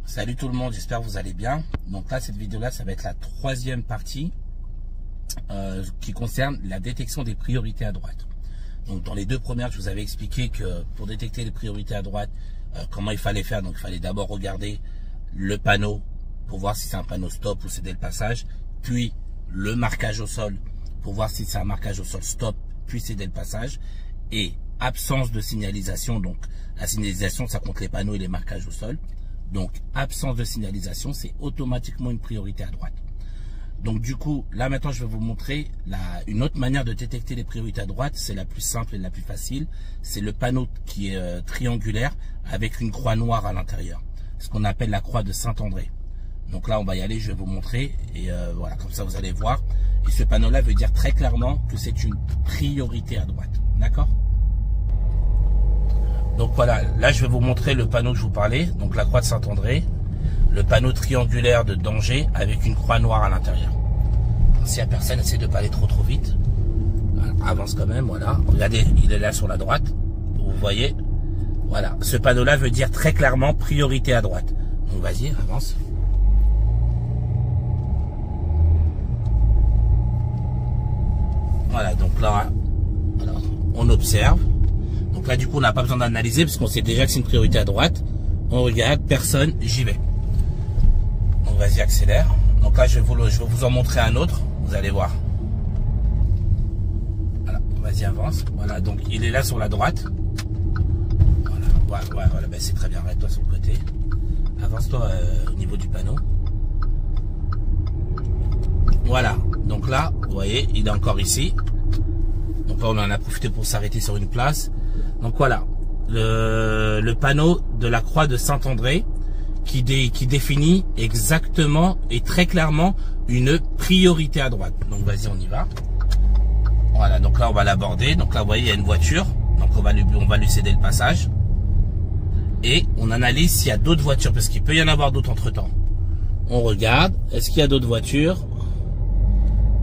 Salut tout le monde, j'espère que vous allez bien. Donc là, cette vidéo-là, ça va être la troisième partie qui concerne la détection des priorités à droite. Donc dans les deux premières, je vous avais expliqué que pour détecter les priorités à droite, comment il fallait faire. Donc il fallait d'abord regarder le panneau pour voir si c'est un panneau stop ou céder le passage, puis le marquage au sol pour voir si c'est un marquage au sol stop, puis céder le passage, et absence de signalisation. Donc la signalisation, ça compte les panneaux et les marquages au sol. Donc absence de signalisation, c'est automatiquement une priorité à droite. Donc du coup, là maintenant je vais vous montrer une autre manière de détecter les priorités à droite. C'est la plus simple et la plus facile. C'est le panneau qui est triangulaire avec une croix noire à l'intérieur. Ce qu'on appelle la croix de Saint-André. Donc là on va y aller, je vais vous montrer. Et voilà, comme ça vous allez voir. Et ce panneau là veut dire très clairement que c'est une priorité à droite. D'accord ? Donc voilà, là je vais vous montrer le panneau que je vous parlais, donc la croix de Saint-André, le panneau triangulaire de danger avec une croix noire à l'intérieur. S'il n'y a personne, essayez de ne pas aller trop vite. Voilà, avance quand même, voilà. Regardez, il est là sur la droite, vous voyez. Voilà, ce panneau-là veut dire très clairement priorité à droite. Donc vas-y, avance. Voilà, donc là, alors, on observe. Donc là, du coup, on n'a pas besoin d'analyser parce qu'on sait déjà que c'est une priorité à droite. On regarde, personne, j'y vais. Donc vas-y, accélère. Donc là, je vais vous en montrer un autre. Vous allez voir. Voilà, vas-y, avance. Voilà, donc il est là sur la droite. Voilà, ben, c'est très bien. Arrête-toi sur le côté. Avance-toi au niveau du panneau. Voilà, donc là, vous voyez, il est encore ici. Donc là, on en a profité pour s'arrêter sur une place. Donc voilà, le panneau de la croix de Saint-André qui définit exactement et très clairement une priorité à droite. Donc vas-y, on y va. Voilà, donc là on va l'aborder. Donc là vous voyez, il y a une voiture. Donc on va lui céder le passage. Et on analyse s'il y a d'autres voitures, parce qu'il peut y en avoir d'autres entre temps. On regarde, est-ce qu'il y a d'autres voitures?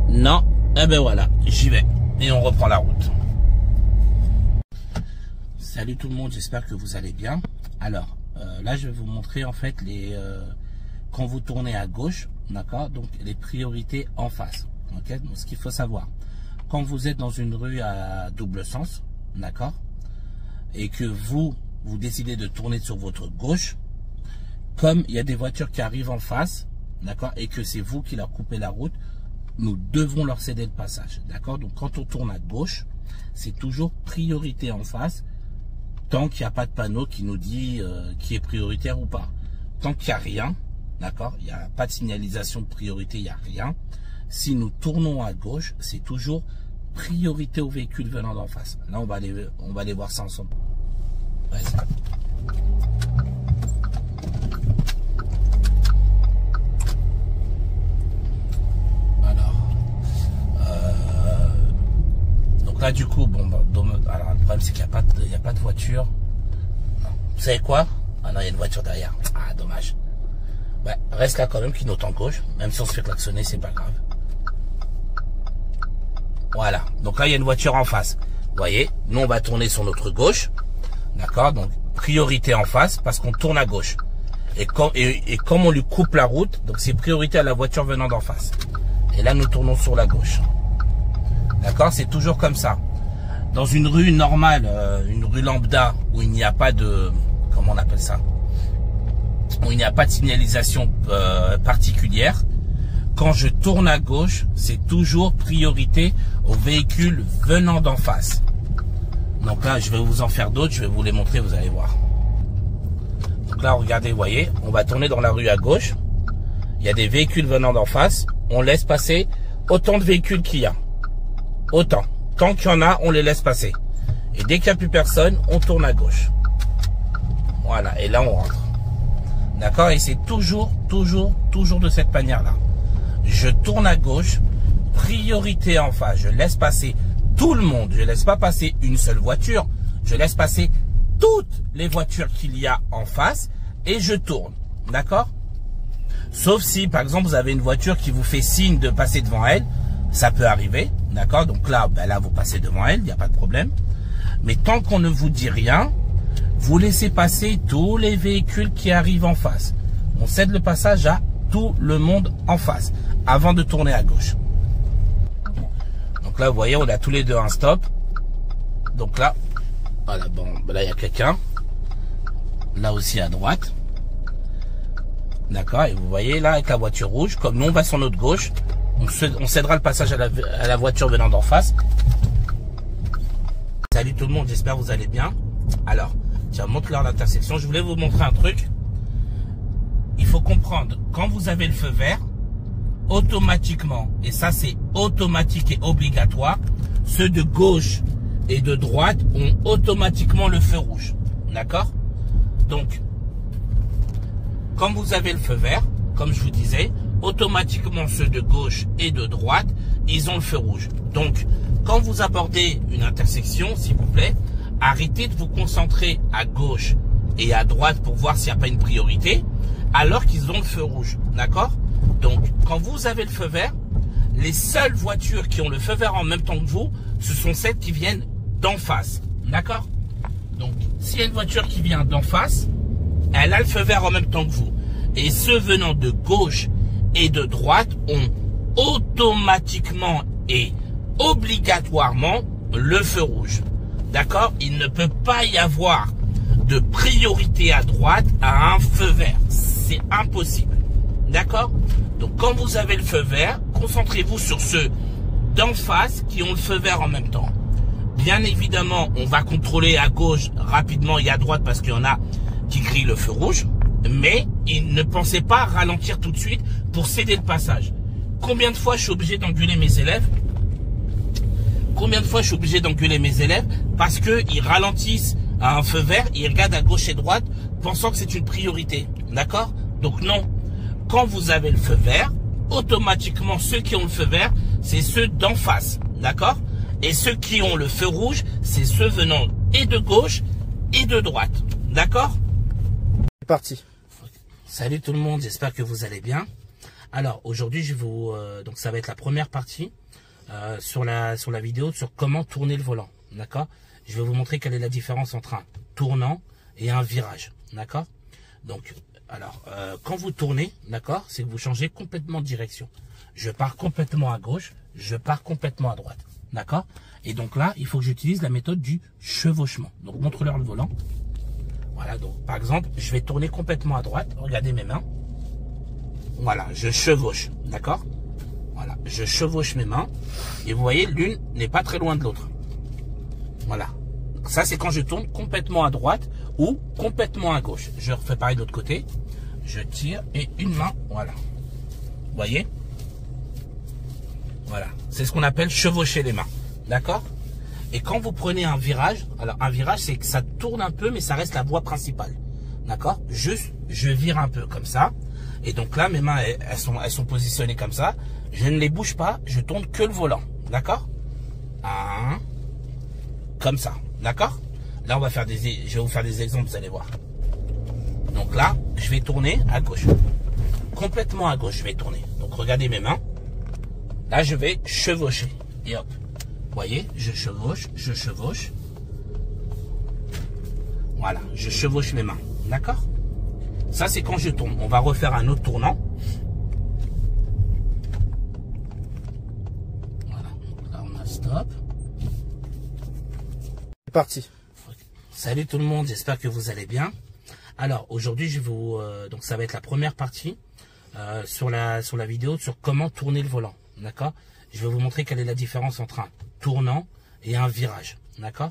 Non, eh ben voilà, j'y vais. Et on reprend la route. Salut tout le monde, j'espère que vous allez bien. Alors, là je vais vous montrer en fait quand vous tournez à gauche, d'accord, donc les priorités en face. Ok, donc ce qu'il faut savoir, quand vous êtes dans une rue à double sens, d'accord, et que vous décidez de tourner sur votre gauche, comme il y a des voitures qui arrivent en face, d'accord, et que c'est vous qui leur coupez la route, nous devons leur céder le passage, d'accord. Donc quand on tourne à gauche, c'est toujours priorité en face, tant qu'il n'y a pas de panneau qui nous dit qui est prioritaire ou pas. Tant qu'il n'y a rien, d'accord, il n'y a pas de signalisation de priorité, il n'y a rien. Si nous tournons à gauche, c'est toujours priorité aux véhicules venant d'en face. Là, on va aller voir ça ensemble. Vas-y. Là du coup, bon, alors le problème c'est qu'il n'y a pas de voiture. Non. Vous savez quoi? Ah non, il y a une voiture derrière. Ah, dommage. Ouais, reste là quand même, qui note en gauche. Même si on se fait klaxonner, c'est pas grave. Voilà, donc là il y a une voiture en face. Vous voyez, nous on va tourner sur notre gauche. D'accord, donc priorité en face parce qu'on tourne à gauche. Et comme on lui coupe la route, donc c'est priorité à la voiture venant d'en face. Et là nous tournons sur la gauche. D'accord, c'est toujours comme ça. Dans une rue normale, une rue lambda, où il n'y a pas de, comment on appelle ça, où il n'y a pas de signalisation particulière, quand je tourne à gauche, c'est toujours priorité aux véhicules venant d'en face. Donc là, je vais vous en faire d'autres, je vais vous les montrer, vous allez voir. Donc là, regardez, vous voyez, on va tourner dans la rue à gauche. Il y a des véhicules venant d'en face, on laisse passer autant de véhicules qu'il y a. Autant. Tant qu'il y en a, on les laisse passer. Et dès qu'il n'y a plus personne, on tourne à gauche. Voilà. Et là, on rentre. D'accord? Et c'est toujours de cette manière-là. Je tourne à gauche. Priorité en face. Je laisse passer tout le monde. Je ne laisse pas passer une seule voiture. Je laisse passer toutes les voitures qu'il y a en face. Et je tourne. D'accord? Sauf si, par exemple, vous avez une voiture qui vous fait signe de passer devant elle. Ça peut arriver, d'accord. Donc là, ben là, vous passez devant elle, il n'y a pas de problème. Mais tant qu'on ne vous dit rien, vous laissez passer tous les véhicules qui arrivent en face. on cède le passage à tout le monde en face avant de tourner à gauche. Donc là, vous voyez, on a tous les deux un stop. Donc là, voilà, bon, là il y a quelqu'un. Là aussi à droite. D'accord, et vous voyez là avec la voiture rouge, comme nous on va sur notre gauche, on cédera le passage à la voiture venant d'en face. Salut tout le monde, j'espère que vous allez bien. Alors, tiens, montre-leur l'intersection. Je voulais vous montrer un truc. Il faut comprendre, quand vous avez le feu vert, automatiquement, et ça c'est automatique et obligatoire, ceux de gauche et de droite ont automatiquement le feu rouge. D'accord? Donc, quand vous avez le feu vert, comme je vous disais, automatiquement ceux de gauche et de droite, ils ont le feu rouge. Donc, quand vous abordez une intersection, s'il vous plaît, arrêtez de vous concentrer à gauche et à droite pour voir s'il n'y a pas une priorité, alors qu'ils ont le feu rouge. D'accord? Donc, quand vous avez le feu vert, les seules voitures qui ont le feu vert en même temps que vous, ce sont celles qui viennent d'en face. D'accord? Donc, s'il y a une voiture qui vient d'en face, elle a le feu vert en même temps que vous. Et ceux venant de gauche et de droite ont automatiquement et obligatoirement le feu rouge. D'accord? Il ne peut pas y avoir de priorité à droite à un feu vert. C'est impossible. D'accord? Donc quand vous avez le feu vert, concentrez-vous sur ceux d'en face qui ont le feu vert en même temps. Bien évidemment, on va contrôler à gauche rapidement et à droite parce qu'il y en a qui grillent le feu rouge. Mais ne pensez pas à ralentir tout de suite pour céder le passage. Combien de fois je suis obligé d'engueuler mes élèves? Combien de fois je suis obligé d'engueuler mes élèves parce qu'ils ralentissent à un feu vert, ils regardent à gauche et droite pensant que c'est une priorité. D'accord? Donc non. Quand vous avez le feu vert, automatiquement ceux qui ont le feu vert, c'est ceux d'en face. D'accord? Et ceux qui ont le feu rouge, c'est ceux venant et de gauche et de droite. D'accord? C'est parti. Salut tout le monde, j'espère que vous allez bien. Alors aujourd'hui, je vous donc ça va être la première partie sur la vidéo sur comment tourner le volant. D'accord? Je vais vous montrer quelle est la différence entre un tournant et un virage. D'accord? Donc alors quand vous tournez, d'accord, c'est que vous changez complètement de direction. Je pars complètement à gauche, je pars complètement à droite. D'accord? Et donc là, il faut que j'utilise la méthode du chevauchement. Donc montre-leur le volant. Voilà, donc par exemple, je vais tourner complètement à droite. Regardez mes mains. Voilà, je chevauche. D'accord? Voilà, je chevauche mes mains. Et vous voyez, l'une n'est pas très loin de l'autre. Voilà. Ça, c'est quand je tourne complètement à droite ou complètement à gauche. Je refais pareil de l'autre côté. Je tire et une main, voilà. Vous voyez? Voilà. C'est ce qu'on appelle chevaucher les mains. D'accord? Et quand vous prenez un virage, alors un virage, c'est que ça tourne un peu, mais ça reste la voie principale. D'accord? Juste, je vire un peu comme ça. Et donc là, mes mains, elles sont positionnées comme ça. Je ne les bouge pas, je tourne que le volant. D'accord? Comme ça. D'accord? Là, je vais vous faire des exemples, vous allez voir. Donc là, je vais tourner à gauche. Complètement à gauche, je vais tourner. Donc regardez mes mains. Là, je vais chevaucher. Et hop. Vous voyez, je chevauche. Voilà, je chevauche mes mains. D'accord? Ça, c'est quand je tourne. On va refaire un autre tournant. Voilà, donc là, on a stop. C'est parti. Salut tout le monde, j'espère que vous allez bien. Alors, aujourd'hui, je vous donc ça va être la première partie sur la vidéo sur comment tourner le volant. D'accord? Je vais vous montrer quelle est la différence entre un tournant et un virage. D'accord?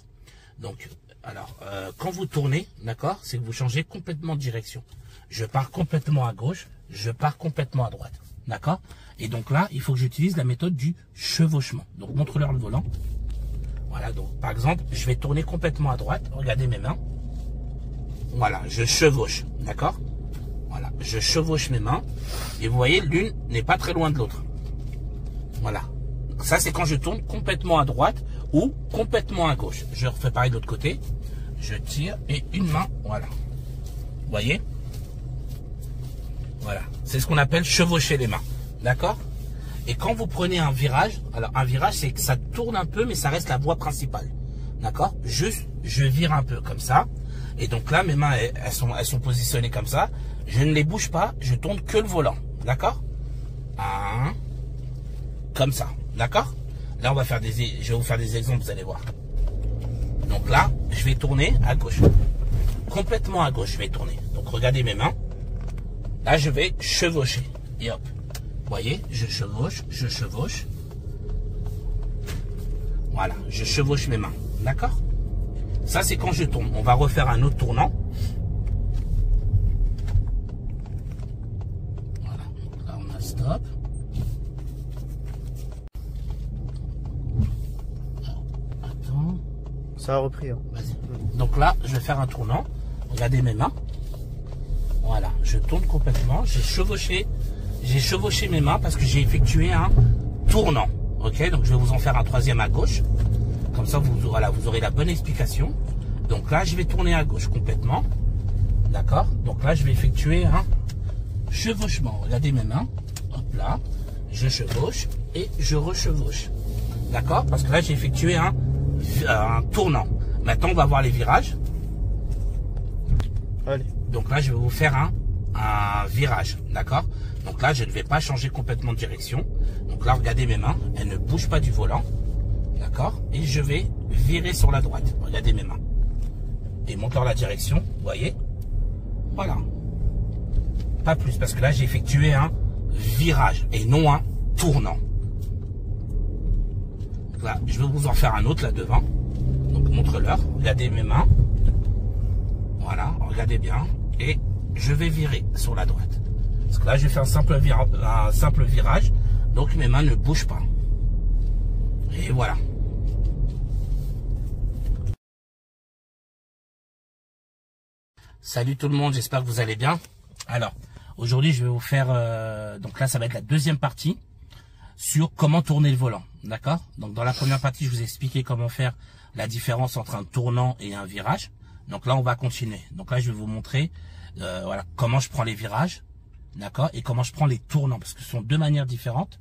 Donc, alors, quand vous tournez, d'accord, c'est que vous changez complètement de direction. Je pars complètement à gauche, je pars complètement à droite. D'accord? Et donc là, il faut que j'utilise la méthode du chevauchement. Donc, montre-leur le volant. Voilà, donc, par exemple, je vais tourner complètement à droite. Regardez mes mains. Voilà, je chevauche. D'accord? Voilà, je chevauche mes mains. Et vous voyez, l'une n'est pas très loin de l'autre. Voilà. Ça, c'est quand je tourne complètement à droite ou complètement à gauche. Je refais pareil de l'autre côté. Je tire et une main, voilà. Vous voyez? Voilà. C'est ce qu'on appelle chevaucher les mains. D'accord? Et quand vous prenez un virage, alors un virage, c'est que ça tourne un peu, mais ça reste la voie principale. D'accord? Juste, je vire un peu comme ça. Et donc là, mes mains, elles sont positionnées comme ça. Je ne les bouge pas, je tourne que le volant. D'accord? Comme ça. D'accord? Là, je vais vous faire des exemples, vous allez voir. Donc là, je vais tourner à gauche. Complètement à gauche, je vais tourner. Donc regardez mes mains. Là, je vais chevaucher. Et hop. Vous voyez, je chevauche, je chevauche. Voilà, je chevauche mes mains. D'accord? Ça, c'est quand je tourne. On va refaire un autre tournant. Voilà. Donc là, on a stop. Attends. Ça a repris. Hein. Vas-y. Donc là, je vais faire un tournant. Regardez mes mains. Voilà, je tourne complètement. J'ai chevauché mes mains parce que j'ai effectué un tournant. Ok, donc je vais vous en faire un troisième à gauche. Comme ça, vous aurez la bonne explication. Donc là, je vais tourner à gauche complètement. D'accord? Donc là, je vais effectuer un chevauchement. Regardez mes mains. Hop là. Je chevauche et je rechevauche. D'accord? Parce que là, j'ai effectué un tournant. Maintenant, on va voir les virages. Allez. Donc là, je vais vous faire un virage. D'accord? Donc là, je ne vais pas changer complètement de direction. Donc là, regardez mes mains. Elles ne bougent pas du volant. D'accord? Et je vais virer sur la droite. Regardez mes mains. Et monteur la direction. Vous voyez? Voilà. Pas plus. Parce que là, j'ai effectué un virage et non un tournant. Donc là, je vais vous en faire un autre là devant. Donc montre-leur. Regardez mes mains. Voilà. Regardez bien. Et je vais virer sur la droite. Parce que là, je vais faire un simple virage. Donc mes mains ne bougent pas. Et voilà. Salut tout le monde, j'espère que vous allez bien. Alors, aujourd'hui, je vais vous faire... donc là, ça va être la deuxième partie sur comment tourner le volant. D'accord? Donc dans la première partie, je vous ai expliqué comment faire la différence entre un tournant et un virage. Donc là, on va continuer. Donc là, je vais vous montrer voilà, comment je prends les virages. D'accord? Et comment je prends les tournants. Parce que ce sont deux manières différentes.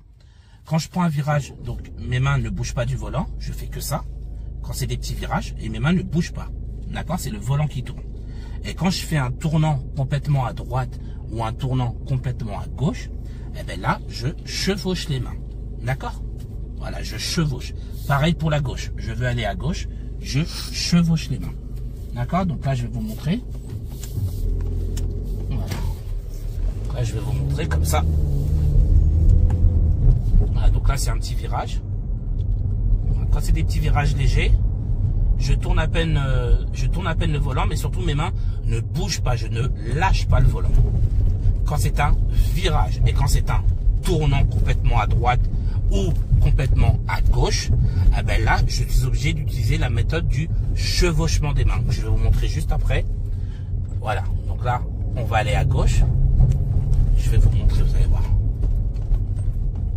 Quand je prends un virage, donc mes mains ne bougent pas du volant. Je fais que ça. Quand c'est des petits virages. Et mes mains ne bougent pas. D'accord? C'est le volant qui tourne. Et quand je fais un tournant complètement à droite ou un tournant complètement à gauche, eh ben là, je chevauche les mains. D'accord? Voilà, je chevauche. Pareil pour la gauche. Je veux aller à gauche, je chevauche les mains. D'accord? Donc là, je vais vous montrer. Voilà. Là, je vais vous montrer comme ça. Voilà, donc là, c'est un petit virage. Quand c'est des petits virages légers, je tourne à peine le volant, mais surtout mes mains ne bougent pas, je ne lâche pas le volant. Quand c'est un virage et quand c'est un tournant complètement à droite ou complètement à gauche, eh ben là, je suis obligé d'utiliser la méthode du chevauchement des mains. Je vais vous montrer juste après. Voilà, donc là, on va aller à gauche. Je vais vous montrer, vous allez voir.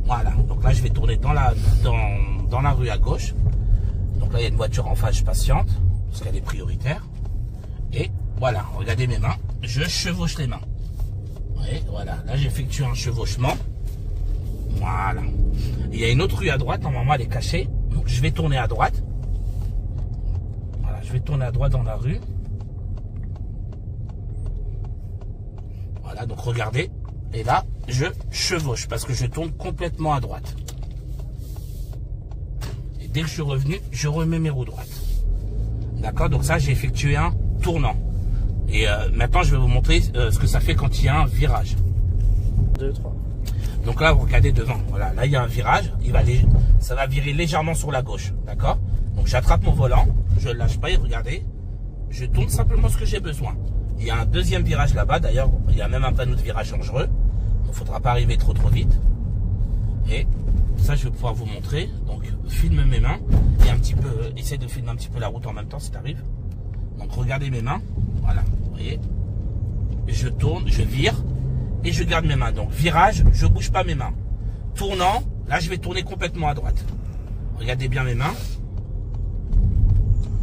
Voilà, donc là, je vais tourner dans la rue à gauche. Donc là, il y a une voiture en face, je patiente, parce qu'elle est prioritaire. Et voilà, regardez mes mains, je chevauche les mains. Et voilà, là j'effectue un chevauchement. Voilà. Il y a une autre rue à droite, normalement elle est cachée. Donc je vais tourner à droite. Voilà, je vais tourner à droite dans la rue. Voilà, donc regardez. Et là, je chevauche, parce que je tourne complètement à droite. Dès que je suis revenu, je remets mes roues droites. D'accord? Donc ça, j'ai effectué un tournant. Et maintenant, je vais vous montrer ce que ça fait quand il y a un virage. 2, 3. Donc là, vous regardez devant. Voilà, là, il y a un virage. Ça va virer légèrement sur la gauche. D'accord? Donc j'attrape mon volant. Je ne lâche pas et regardez. Je tourne simplement ce que j'ai besoin. Il y a un deuxième virage là-bas. D'ailleurs, il y a même un panneau de virage dangereux. Il ne faudra pas arriver trop vite. Et ça, je vais pouvoir vous montrer. Donc, filme mes mains et un petit peu, essaye de filmer un petit peu la route en même temps si tu arrives. Donc, regardez mes mains. Voilà, vous voyez. Je tourne, je vire et je garde mes mains. Donc, virage, je bouge pas mes mains. Tournant, là, je vais tourner complètement à droite. Regardez bien mes mains.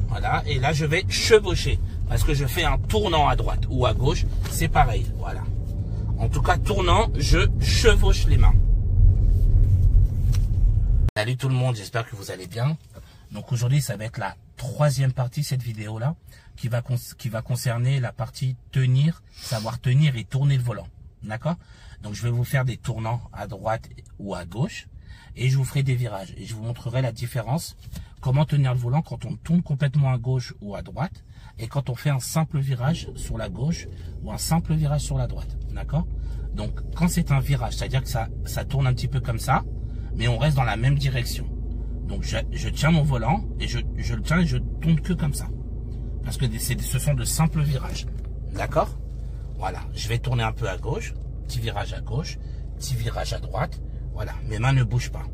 Voilà, et là, je vais chevaucher parce que je fais un tournant à droite ou à gauche. C'est pareil, voilà. En tout cas, tournant, je chevauche les mains. Salut tout le monde, j'espère que vous allez bien. Donc aujourd'hui, ça va être la troisième partie, cette vidéo-là, qui va concerner la partie tenir, savoir tenir et tourner le volant. D'accord? Donc, je vais vous faire des tournants à droite ou à gauche et je vous ferai des virages. Et je vous montrerai la différence, comment tenir le volant quand on tourne complètement à gauche ou à droite et quand on fait un simple virage sur la gauche ou un simple virage sur la droite. D'accord? Donc, quand c'est un virage, c'est-à-dire que ça tourne un petit peu comme ça, mais on reste dans la même direction. Donc, je tiens mon volant et je le tiens et je tourne que comme ça. Parce que ce sont de simples virages. D'accord? Voilà. Je vais tourner un peu à gauche. Petit virage à gauche. Petit virage à droite. Voilà. Mes mains ne bougent pas.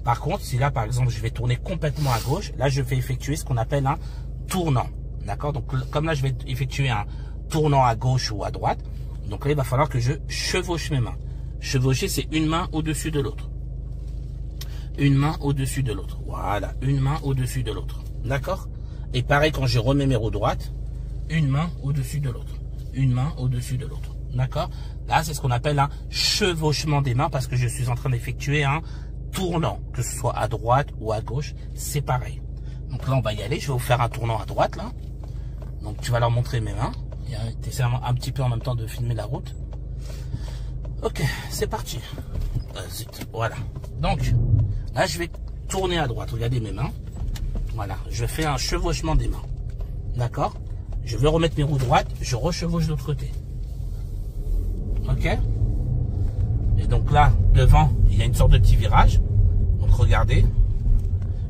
Par contre, si là, par exemple, je vais tourner complètement à gauche, là, je vais effectuer ce qu'on appelle un tournant. D'accord? Donc, comme là, je vais effectuer un tournant à gauche ou à droite. Donc là, il va falloir que je chevauche mes mains. Chevaucher, c'est une main au-dessus de l'autre. Une main au-dessus de l'autre. Voilà, une main au-dessus de l'autre. D'accord? Et pareil, quand je remets mes roues droites, une main au-dessus de l'autre. Une main au-dessus de l'autre. D'accord? Là, c'est ce qu'on appelle un chevauchement des mains parce que je suis en train d'effectuer un tournant. Que ce soit à droite ou à gauche, c'est pareil. Donc là, on va y aller. Je vais vous faire un tournant à droite, là. Donc, tu vas leur montrer mes mains. Et essaies un petit peu en même temps de filmer la route. Ok, c'est parti. Zut, voilà. Donc, là, je vais tourner à droite. Regardez mes mains. Voilà, je fais un chevauchement des mains. D'accord? Je vais remettre mes roues droites. Je rechevauche de l'autre côté. Ok? Et donc là, devant, il y a une sorte de petit virage. Donc, regardez.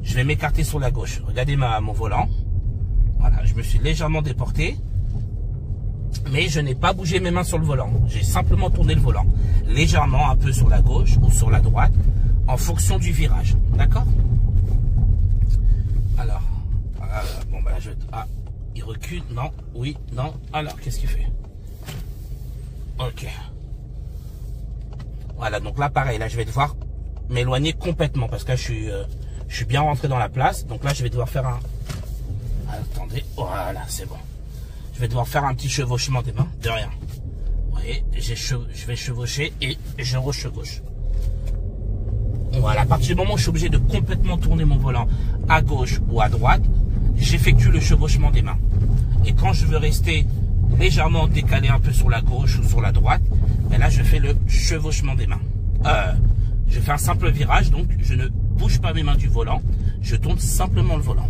Je vais m'écarter sur la gauche. Regardez mon volant. Voilà, je me suis légèrement déporté. Mais je n'ai pas bougé mes mains sur le volant. J'ai simplement tourné le volant. Légèrement, un peu sur la gauche ou sur la droite, en fonction du virage. D'accord? Alors, bon, ben là, ah, il recule. Non, oui, non. Alors, qu'est-ce qu'il fait? Ok. Voilà, donc là, pareil. Là, je vais devoir m'éloigner complètement parce que là, je suis bien rentré dans la place. Donc là, je vais devoir faire un... Attendez, voilà, c'est bon. Je vais devoir faire un petit chevauchement des mains, de rien. Vous voyez, je vais chevaucher et je rechevauche. Voilà, à partir du moment où je suis obligé de complètement tourner mon volant à gauche ou à droite, j'effectue le chevauchement des mains. Et quand je veux rester légèrement décalé un peu sur la gauche ou sur la droite, ben là je fais le chevauchement des mains. Je fais un simple virage, donc je ne bouge pas mes mains du volant, je tourne simplement le volant.